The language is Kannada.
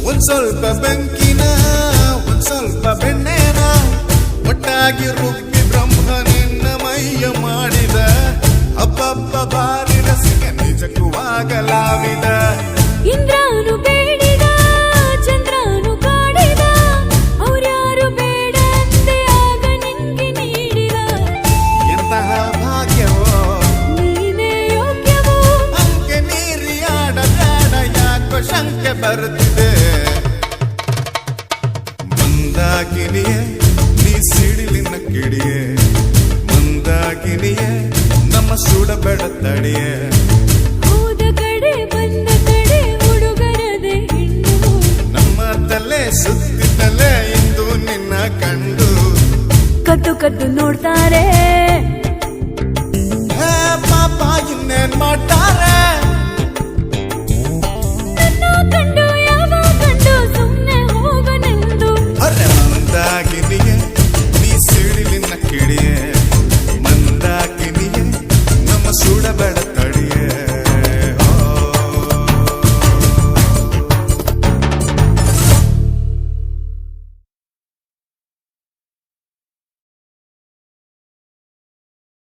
ಒಂದ್ ಸ್ವಲ್ಪ ಬೆಂಕಿನ ಒಂದ್ ಸ್ವಲ್ಪ ಬೆಣ್ಣೆನ ಒಟ್ಟಾಗಿ ರುಬ್ಬಿ ಬ್ರಹ್ಮ ನಿನ್ನ ಮೈಯ ಮಾಡಿದ ಅಬ್ಬಬ್ಬ ಬಾರಿ ರಸಿಕ ನಿಜಕ್ಕೂ ಆಗಲಾವಿದ ಇಂದ್ರಾನು ಬೇಡಿದ ಚಂದ್ರಾನು ಕಾಡಿದ ಅವ್ರ್ಯಾರು ಬೇಡ ಅಂತೆ ಆಗ ನಿನ್ಗೆ ನೀಡಿದ ಎಂತಹ ಭಾಗ್ಯವೋ ನೀನೇ ಯೋಗ್ಯವೋ ಅಂಕೆ ಮೀರಿ ಆಡಬೇಡ ಯಾಕೋ ಶಂಕೆ ಬರುತ್ತಿದೆ ಮಂದಾಕಿನಿಯೇ ನೀ ಸಿಡಿಲಿನ ಕಿಡಿಯೇ ಮಂದಾಕಿನಿಯೇ ನಮ್ಮ ಸುಡಬೇಡ ತಡಿಯೇ ಹೋದ ಕಡೆ ಬಂದ ಕಡೆ ಹುಡುಗರದೆ ಹೆಣ್ಣು ನಮ್ಮ ತಲೆ ಸುತ್ತಿದ್ದಲೇ ಇಂದು ನಿನ್ನ ಕಂಡು ಕದ್ದು ಕದ್ದು ನೋಡ್ತಾರೆ ಪಾಪ ಇನ್ನೇನ್ ಮಾಡ್ತಾರೆ